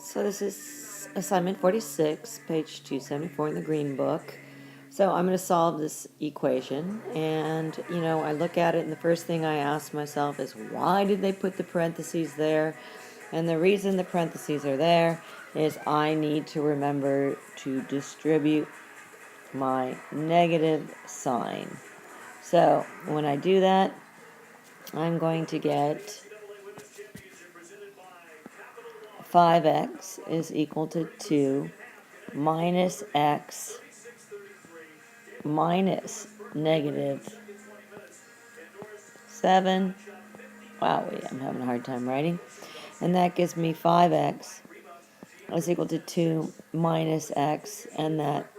So this is assignment 46, page 274 in the green book. So I'm going to solve this equation, and I look at it, and the first thing I ask myself is, why did they put the parentheses there? And the reason the parentheses are there is I need to remember to distribute my negative sign. So when I do that, I'm going to get 5x is equal to 2 minus x minus negative 7. Wow, I'm having a hard time writing. And that gives me 5x is equal to 2 minus x. And that,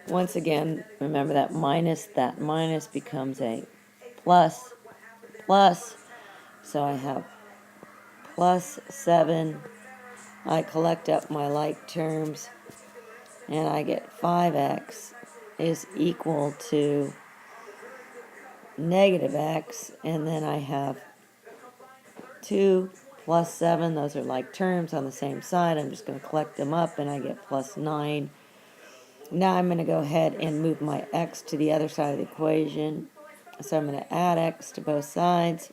once again, remember that minus becomes a plus. So I have plus 7. I collect up my like terms, and I get 5x is equal to negative x, and then I have 2 plus 7. Those are like terms on the same side. I'm just going to collect them up, and I get plus 9. Now I'm going to go ahead and move my x to the other side of the equation. So I'm going to add x to both sides,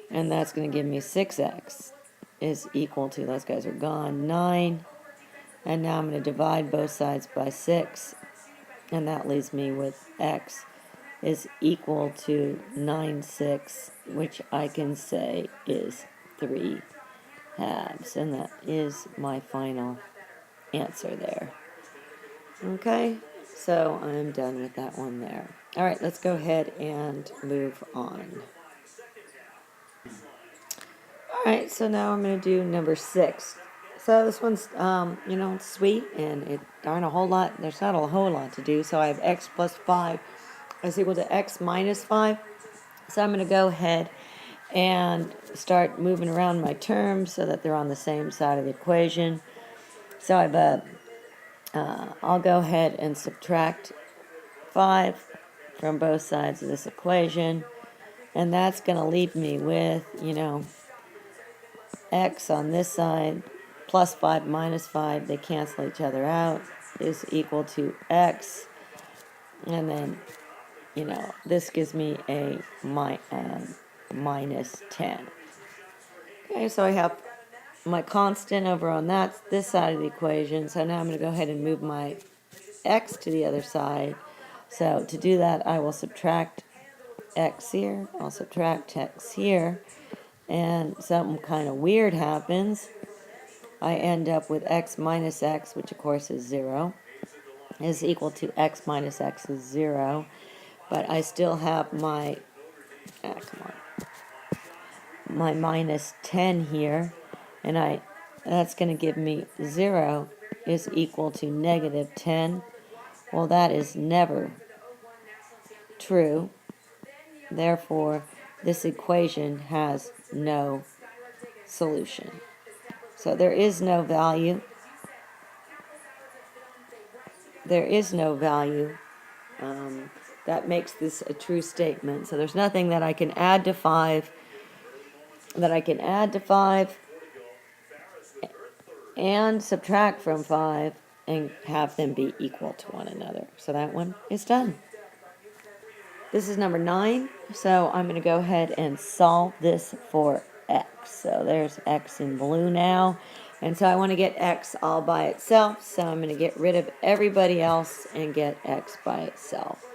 and that's going to give me 6x is equal to, those guys are gone, 9. And now I'm going to divide both sides by 6, and that leaves me with x is equal to 9/6, which I can say is 3 halves. And that is my final answer there. Okay, so I'm done with that one there. All right, let's go ahead and move on. All right, so now I'm going to do number 6. So this one's, it's sweet, and it aren't a whole lot. There's not a whole lot to do. So I have x plus 5 is equal to x minus 5. So I'm going to go ahead and start moving around my terms so that they're on the same side of the equation. So I'll go ahead and subtract 5 from both sides of this equation, and that's going to leave me with, x on this side plus 5 minus 5, they cancel each other out, is equal to x, and then, this gives me a minus 10. Okay, so I have my constant over on this side of the equation, so now I'm going to go ahead and move my x to the other side. So to do that, I will subtract x here, I'll subtract x here, and something kind of weird happens. I end up with x minus x, which of course is 0, is equal to x minus x is 0, but I still have my, my minus 10 here, and that's going to give me 0 is equal to negative 10. Well, that is never true. Therefore, this equation has no solution. So there is no value. There is no value that makes this a true statement. So there's nothing that I can add to 5 and subtract from 5 and have them be equal to one another. So that one is done. This is number 9, so I'm going to go ahead and solve this for x. So there's x in blue now, and so I want to get x all by itself, so I'm going to get rid of everybody else and get x by itself.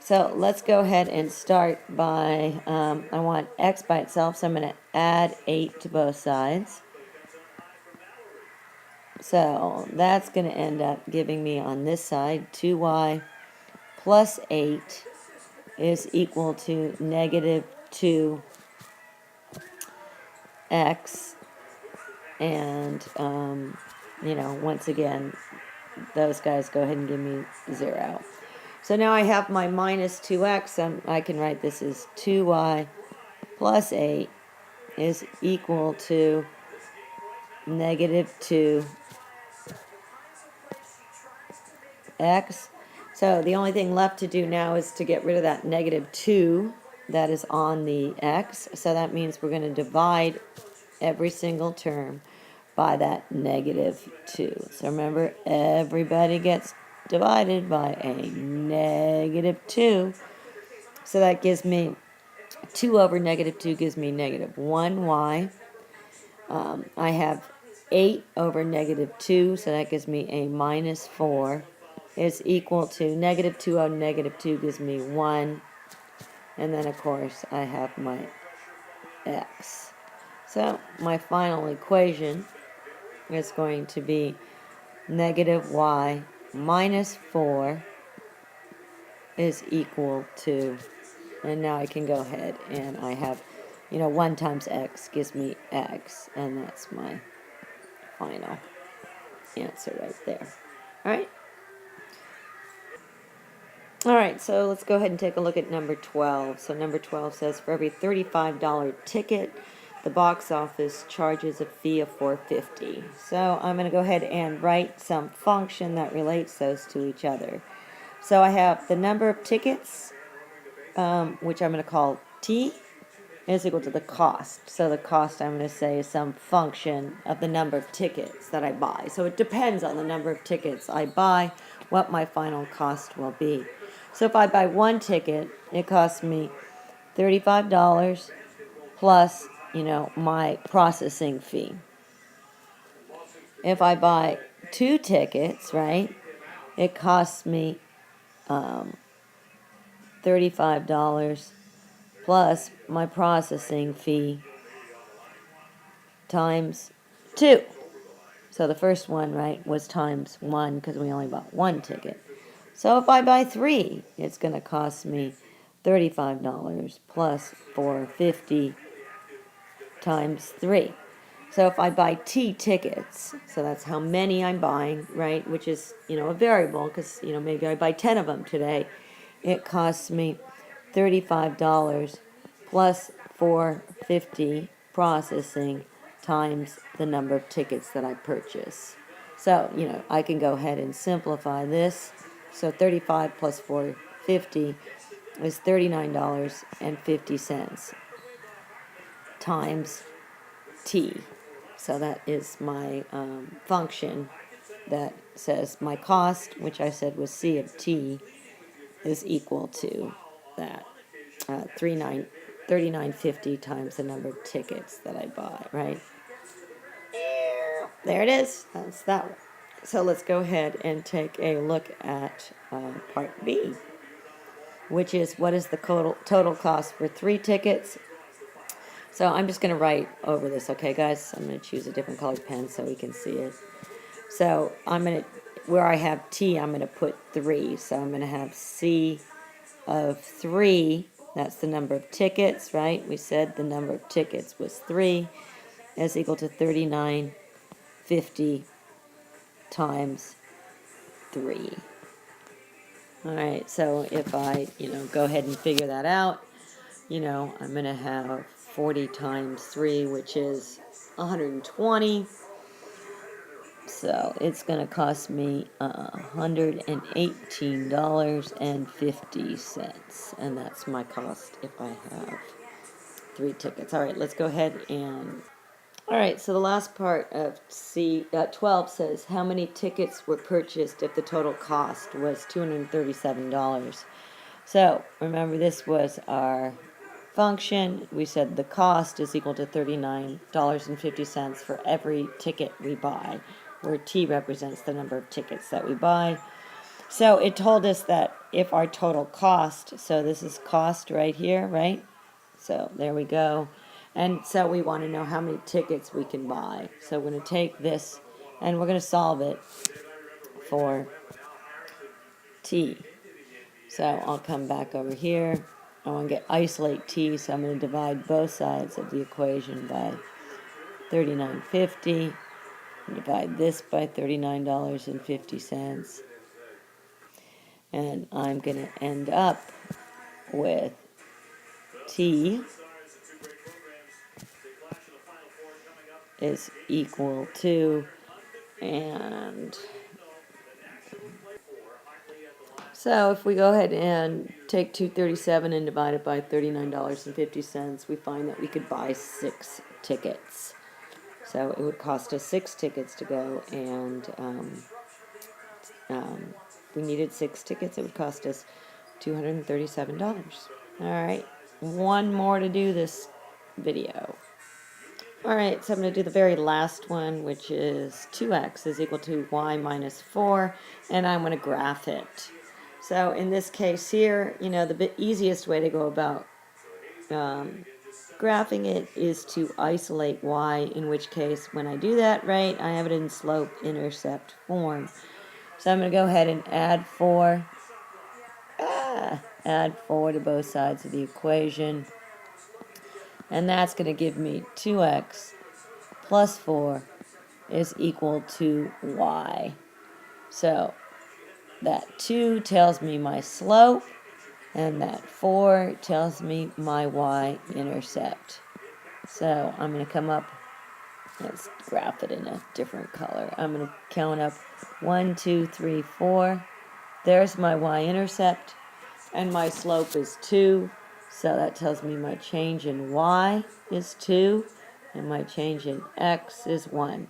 So let's go ahead and start by, I want x by itself, so I'm going to add 8 to both sides. So that's going to end up giving me on this side 2y plus 8 is equal to negative 2x, and once again, those guys go ahead and give me 0. So now I have my minus 2x, I can write this as 2y plus 8 is equal to negative 2x. So the only thing left to do now is to get rid of that negative 2 that is on the x. So that means we're going to divide every single term by that -2. So remember, everybody gets divided by a -2. So that gives me 2 over -2 gives me -1y. I have 8 over -2, so that gives me a -4 is equal to -2 over -2 gives me 1. And then, of course, I have my x. So my final equation is going to be -y minus 4 is equal to, and now I can go ahead and I have, 1 times x gives me x, and that's my final answer right there. All right. All right, so let's go ahead and take a look at number 12. So number 12 says for every $35 ticket, the box office charges a fee of $4.50. So I'm going to go ahead and write some function that relates those to each other. So I have the number of tickets, which I'm going to call T, is equal to the cost. So the cost, I'm going to say, is some function of the number of tickets that I buy. So it depends on the number of tickets I buy, what my final cost will be. So if I buy 1 ticket, it costs me $35 plus, my processing fee. If I buy 2 tickets, right, it costs me $35 plus my processing fee times 2. So the first one, right, was times 1 because we only bought 1 ticket. So if I buy 3, it's going to cost me $35 plus $4.50 times 3. So if I buy T tickets, so that's how many I'm buying, right, which is, a variable because, maybe I buy 10 of them today. It costs me $35 plus $4.50 processing times the number of tickets that I purchase. So, I can go ahead and simplify this. So 35 plus 4.50 is $39.50 times T. So that is my function that says my cost, which I said was C of T, is equal to that $39.50 times the number of tickets that I buy, right? There it is. That's that one. So let's go ahead and take a look at part B, which is what is the total cost for 3 tickets. So I'm just going to write over this, okay, guys? I'm going to choose a different colored pen so we can see it. So I'm going to, where I have T, I'm going to put 3. So I'm going to have C of 3. That's the number of tickets, right? We said the number of tickets was 3 is equal to $39.50 times 3. All right, so if I, go ahead and figure that out, I'm going to have 40 times 3, which is 120. So it's going to cost me $118.50, and that's my cost if I have 3 tickets. All right, let's go ahead and... All right, so the last part of C12 says how many tickets were purchased if the total cost was $237. So remember, this was our function. We said the cost is equal to $39.50 for every ticket we buy, where T represents the number of tickets that we buy. So it told us that if our total cost, so this is cost right here, right? So there we go. And so we want to know how many tickets we can buy. So we're going to take this and we're going to solve it for T. So I'll come back over here. I want to isolate T, so I'm going to divide both sides of the equation by $39.50. Divide this by $39.50. And I'm going to end up with T is equal to, and so if we go ahead and take 237 and divide it by $39.50, we find that we could buy 6 tickets. So it would cost us 6 tickets to go, and if we needed 6 tickets, it would cost us $237. Alright, one more to do this video. Alright, so I'm going to do the very last one, which is 2x is equal to y minus 4, and I'm going to graph it. So in this case here, you know, the easiest way to go about graphing it is to isolate y, in which case when I do that, right, I have it in slope-intercept form. So I'm going to go ahead and add 4. Add 4 to both sides of the equation. And that's going to give me 2x plus 4 is equal to y. So that 2 tells me my slope, and that 4 tells me my y-intercept. So I'm going to come up, let's graph it in a different color. I'm going to count up 1, 2, 3, 4. There's my y-intercept, and my slope is 2. So that tells me my change in y is 2, and my change in x is 1.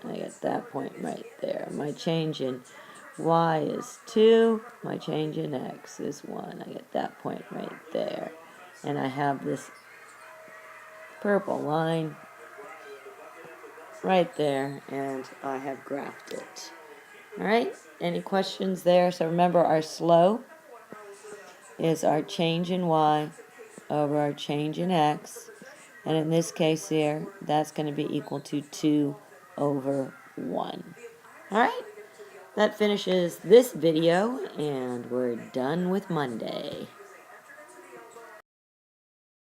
I get that point right there. My change in y is 2. My change in x is 1. I get that point right there. And I have this purple line right there, and I have graphed it. Alright, any questions there? So remember, our slope is our change in y over our change in x. And in this case here, that's going to be equal to 2 over 1. Alright, that finishes this video, and we're done with Monday.